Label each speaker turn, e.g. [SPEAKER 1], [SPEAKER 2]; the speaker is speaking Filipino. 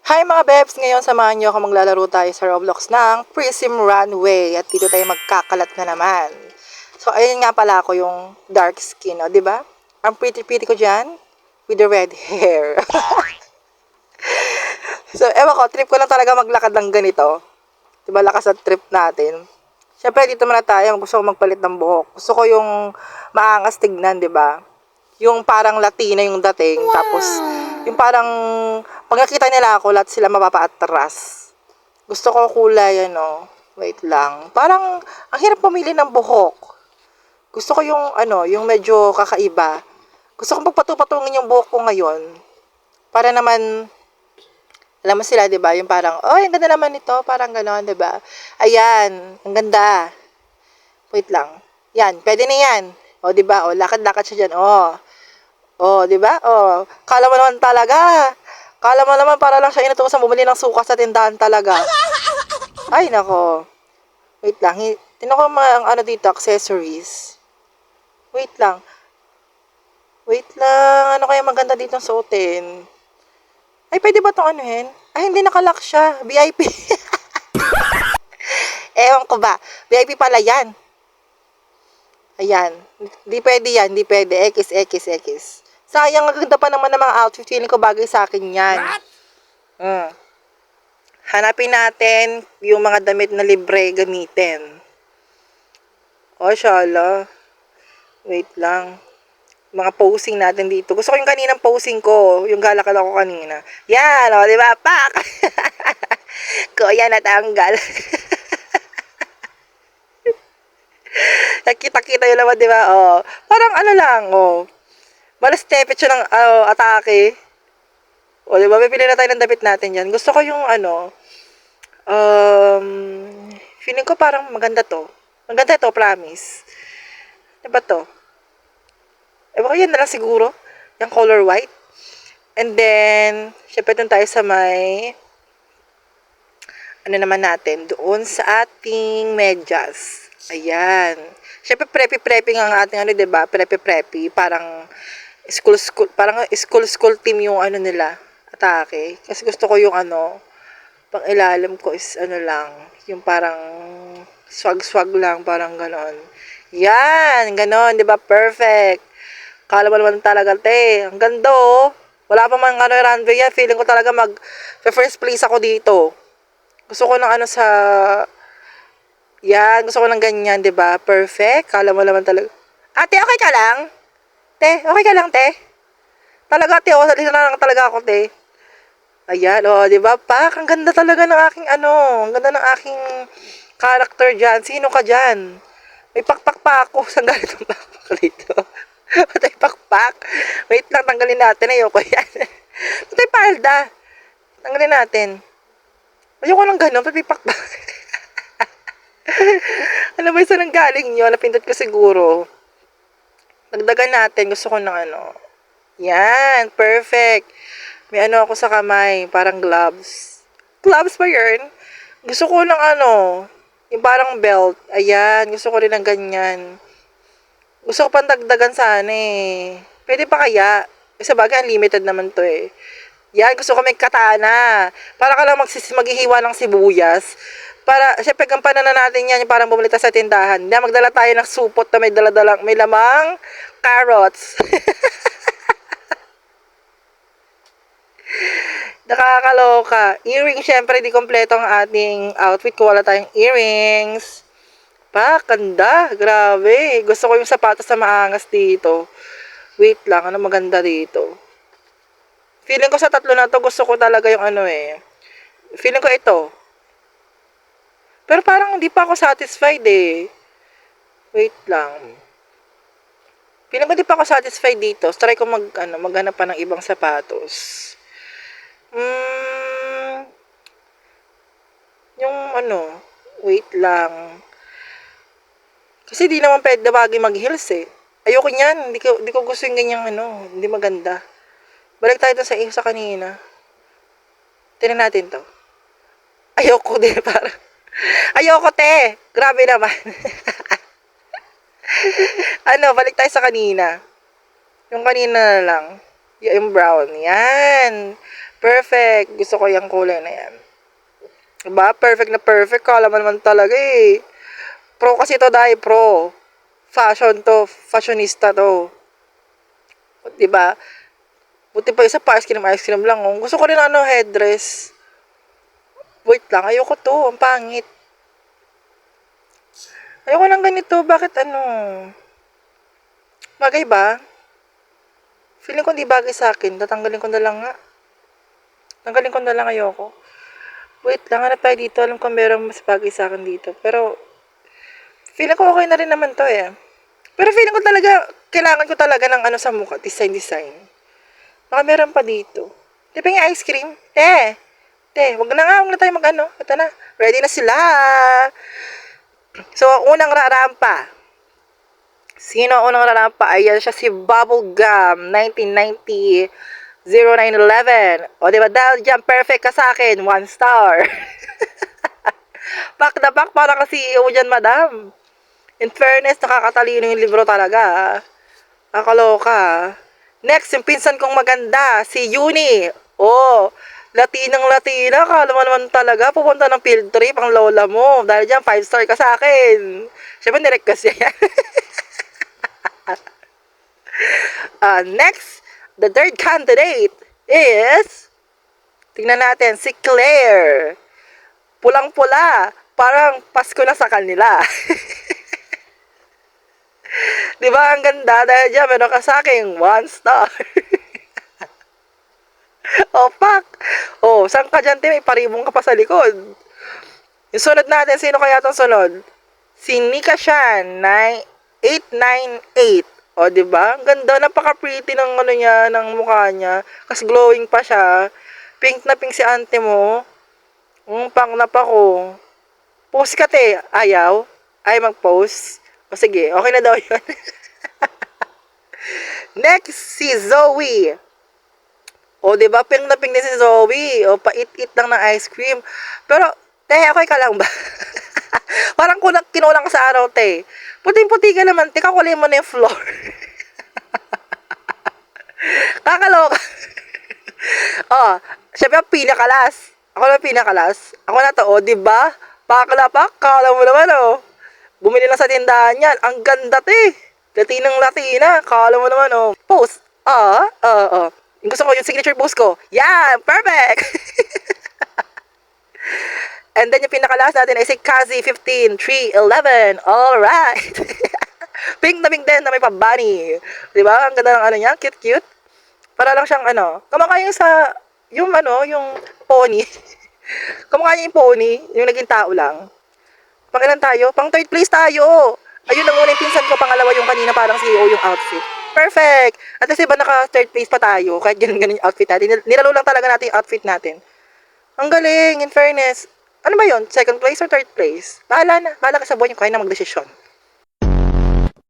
[SPEAKER 1] Hi mga bebs! Ngayon samahan niyo ako maglalaro tayo sa Roblox ng Prism Runway at dito tayo magkakalat na naman. So ayun nga pala ako yung dark skin, o, 'di ba? Ang pretty-pretty ko diyan with the red hair. So ewan ko, trip ko lang talaga maglakad ng ganito. 'Di ba, lakas at trip natin. Siyempre dito muna tayo, gusto ko magpalit ng buhok. Gusto ko yung maangas tignan, 'di ba? Yung parang Latina yung dating, tapos yung parang pag nakita nila ako, lahat sila mapapaatras. Gusto ko kulay, ano, wait lang. Parang ang hirap pumili ng buhok. Gusto ko yung ano, yung medyo kakaiba. Gusto kong pagpatupatungin yung buhok ko ngayon. Para naman, alam mo sila, 'di ba? Yung parang, oh, ang ganda naman nito, parang gano'n, 'di ba? Ayan, ang ganda. Wait lang. Yan, pwede na yan. O, 'di ba? O, lakad-lakad siya diyan. O. Oh, 'di ba? Oh, kala mo naman talaga. Kala mo naman para lang siya inutusan bumili ng suka sa tindahan talaga. Ay, nako. Wait lang. Tinan ko mga ang ano dito, accessories. Wait lang. Wait lang. Ano kaya maganda dito suotin? Ay, pwede ba itong anuhin? Ay, hindi nakalock siya. VIP. Ewan ko ba. VIP pala yan. Ayan. Di pwede yan. Di pwede. X, X, X. Sayang, ang ganda pa naman ng mga outfit. Feeling ko bagay sa akin yan. Mm. Hanapin natin yung mga damit na libre gamitin. O, shala. Wait lang. Mga posing natin dito. Gusto ko yung kaninang posing ko. Yung galakal ako kanina. Yan, o, di ba? Pak! Kuya, natanggal. Nakita-kita yun naman, di ba? O, parang ano lang, o. Malas tepet siya ng atake. O, di ba? Pipili na tayo ng damit natin yan. Gusto ko yung ano, um, feeling ko parang maganda to. Maganda to, promise. Ano ba to? Ewan ko, yan na lang siguro. Yung color white. And then, syempre dun tayo sa may, ano naman natin, doon sa ating medyas. Ayan. Syempre, preppy-preppy ang ating ano, diba? Preppy-preppy. Parang, school team yung ano nila, atake. Kasi gusto ko yung ano, pang ilalim ko is ano lang, yung parang swag-swag lang, parang ganon. Yan, ganon, 'di ba? Perfect. Kala mo naman talaga, te. Ang ganda, oh. Wala pa man ano runway yan. Feeling ko talaga first place ako dito. Gusto ko ng ano sa yan, gusto ko ng ganyan, 'di ba? Perfect. Kala mo naman talaga. Ate, okay ka lang? Te, okay ka lang, te? Talaga, te, oh, salita na lang talaga ako, te. Ayan, oh, 'di ba? Pak, ang ganda talaga ng aking ano, ang ganda ng aking character diyan. Sino ka diyan? May pakpak pa ako. Saan galing ang pakpak dito? Patay pakpak. Wait lang, tanggalin natin. Ayoko yan. Patay palda. Tanggalin natin. Ayoko lang ganun. Patay pakpak. Ano ba yung saan galing yun? Napindot ko siguro. Dagdagan natin. Gusto ko ng ano. Yan. Perfect. May ano ako sa kamay. Parang gloves. Gloves ba yun? Gusto ko ng ano. Yung parang belt. Ayan. Gusto ko rin ng ganyan. Gusto ko pang dagdagan sana eh. Pwede pa kaya? Sa bagay, unlimited naman to eh. Yan, gusto ko may katana. Para ka lang maghihiwa ng sibuyas. Para, syempre, gampanan na natin yan, yung parang bumili tayo sa tindahan. Yan, magdala tayo ng supot na may lamang carrots. Nakakaloka. Earrings, syempre, di kompleto ang ating outfit kung wala tayong earrings. Pa, ganda. Grabe. Gusto ko yung sapatos na maangas dito. Wait lang, ano maganda dito? Feeling ko sa tatlo na to, gusto ko talaga yung ano eh. Feeling ko ito. Pero parang hindi pa ako satisfied eh. Wait lang. Feeling ko hindi pa ako satisfied dito. Try ko maghanap pa ng ibang sapatos. Yung ano, wait lang. Kasi di naman pwede bagay mag-heels eh. Ayoko niyan. Di ko gusto yung ganyang ano. Hindi maganda. Balik tayo sa sa kanina. Tingnan natin to. Ayoko din para. Ayoko te. Grabe naman. Ano, balik tayo sa kanina. Yung kanina na lang. Yung brown. Yan. Perfect. Gusto ko yung kulay na yan. Diba? Perfect na perfect. Kala mo naman talaga eh. Pro kasi to dahil pro. Fashion to. Fashionista to. Diba? Buti pa isa pa, ice cream lang. Oh. Gusto ko rin headdress. Wait lang, ayoko to. Ang pangit. Ayoko lang ganito. Bakit Bagay ba? Feeling ko hindi bagay sa akin. Tatanggalin ko na lang nga. Tanggalin ko na lang, ayoko. Wait lang, hanap tayo dito. Alam ko meron mas bagay sa akin dito. Pero, feeling ko okay na rin naman to eh. Pero feeling ko talaga, kailangan ko talaga ng sa mukha. Design. Baka meron pa dito. Di ba yung ice cream? Wag na tayo Ito na. Ready na sila. So, unang rarampa. Sino ang unang rarampa? Ayan siya si Bubblegum. 1990. 0911. O, diba? Dahil dyan, perfect ka sa akin. 1 star. Back na back, para kasi CEO dyan, madam. In fairness, nakakatalino yung libro talaga. Nakakaloka. Next, yung pinsan kong maganda, si Uni. Oh, Latinang-Latina. Kala mo naman talaga, pupunta ng field trip ang lola mo. Dahil dyan, 5 star ka sa akin. Siyempre, direct kasi yan. Next, the third candidate is, tingnan natin, si Claire. Pulang-pula. Parang Pasko na sa kanila. Diba, ang ganda? Dahil dyan, meron ka sa akin, 1 star. Oh, fuck. Oh, saan ka dyan, Tim? May paribong ka pa sa likod. Yung sunod natin, sino kaya itong sunod? Si Nika Shan, 898. O, diba? Ang ganda, napaka-pretty ng niya, ng mukha niya. Kasi glowing pa siya. Pink na pink si ante mo. Pang na pa ko. Post ka, te. Ayaw? Ay, mag-post? O, sige. Okay na daw yun. Next, si Zoe. O, diba? Pink na pink din si Zoe. O, pait-it lang ng ice cream. Pero, te, okay ka lang ba? Parang kinulang ka sa araw, te. Puting-puti ka naman, te. Kakulay mo na yung floor. Kakaloka. Oh, syempre, pinakalas. Ako na pinakalas. Ako na to, diba? Paklapak, kala mo naman, Bumili lang sa tindahan yan. Ang ganda, te. Latinang-Latina. Kala mo naman, Post. Yung gusto ko, yung signature post ko. Yan, perfect. And then, yung pinakalas natin ay si Kazi 15311. Alright. Pink na pink din na may pabani. Diba? Ang ganda ng niya. Cute. Para lang siyang kamukha yung yung pony. Kamukha niya yung pony. Yung naging tao lang. Pangilan tayo? Pang third place tayo. Ayun ang unang pinsan ko. Pangalawa yung kanina parang CEO yung outfit. Perfect. At least iba naka third place pa tayo. Kahit ganun yung outfit natin. Nilalo lang talaga natin yung outfit natin. Ang galing, in fairness. Ano ba yun? Second place or third place? Bahala na. Bahala ka sa buhay nyo. Kaya na magdesisyon.